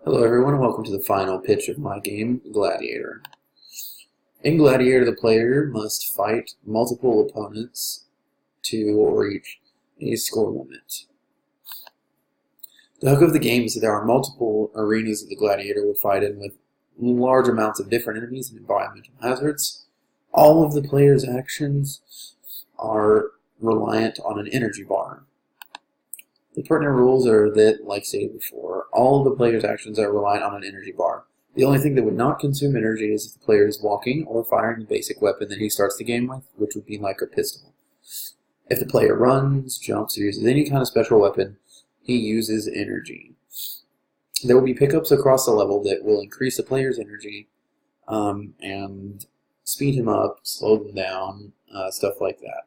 Hello everyone and welcome to the final pitch of my game, Gladiator. In Gladiator, the player must fight multiple opponents to reach a score limit. The hook of the game is that there are multiple arenas that the Gladiator would fight in with large amounts of different enemies and environmental hazards. All of the player's actions are reliant on an energy bar. The pertinent rules are that, like stated before, all of the player's actions are reliant on an energy bar. The only thing that would not consume energy is if the player is walking or firing the basic weapon that he starts the game with, which would be like a pistol. If the player runs, jumps, or uses any kind of special weapon, he uses energy. There will be pickups across the level that will increase the player's energy and speed him up, slow them down, stuff like that.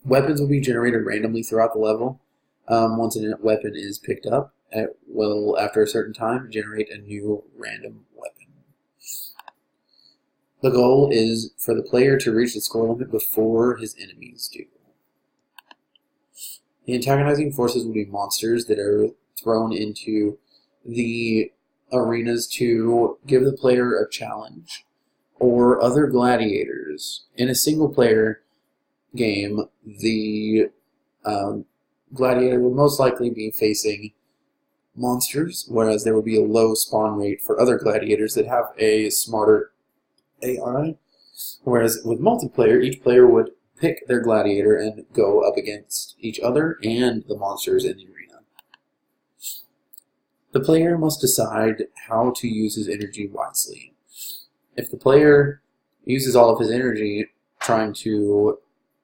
Weapons will be generated randomly throughout the level. Once a weapon is picked up, it will, after a certain time, generate a new random weapon. The goal is for the player to reach the score limit before his enemies do. The antagonizing forces will be monsters that are thrown into the arenas to give the player a challenge, or other gladiators. In a single-player game, the gladiator will most likely be facing monsters, whereas there will be a low spawn rate for other gladiators that have a smarter AI. Whereas with multiplayer, each player would pick their gladiator and go up against each other and the monsters in the arena. The player must decide how to use his energy wisely. If the player uses all of his energy trying to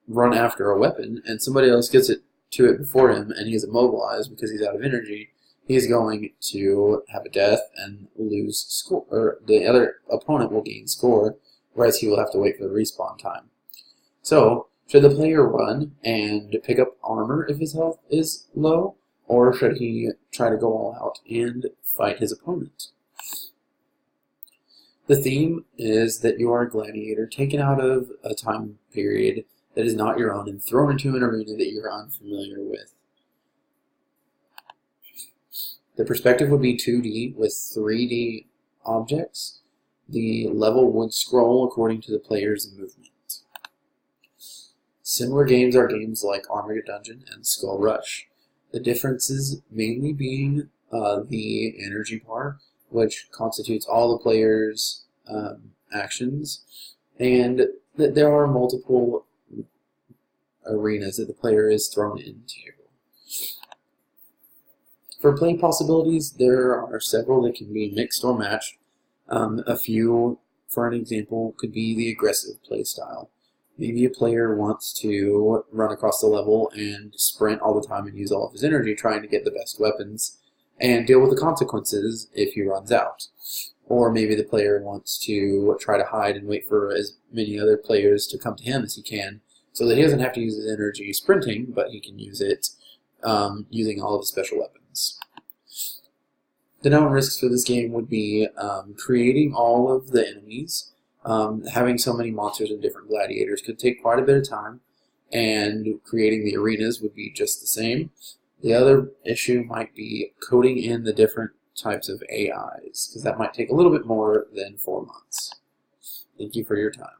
run after a weapon and somebody else gets to it before him and he is immobilized because he's out of energy, he is going to have a death and lose score, or the other opponent will gain score, whereas he will have to wait for the respawn time. So, should the player run and pick up armor if his health is low, or should he try to go all out and fight his opponent? The theme is that you are a gladiator taken out of a time period that is not your own and thrown into an arena that you're unfamiliar with. The perspective would be 2D with 3D objects. The level would scroll according to the player's movement. Similar games are games like Armored Dungeon and Skull Rush. The differences mainly being the energy bar, which constitutes all the player's actions, and that there are multiple arenas that the player is thrown into. For play possibilities, there are several that can be mixed or matched. A few, for an example, could be the aggressive play style. Maybe a player wants to run across the level and sprint all the time and use all of his energy trying to get the best weapons and deal with the consequences if he runs out. Or maybe the player wants to try to hide and wait for as many other players to come to him as he can, so that he doesn't have to use his energy sprinting, but he can use it using all of the special weapons. The known risks for this game would be creating all of the enemies. Having so many monsters and different gladiators could take quite a bit of time, and creating the arenas would be just the same. The other issue might be coding in the different types of AIs, because that might take a little bit more than 4 months. Thank you for your time.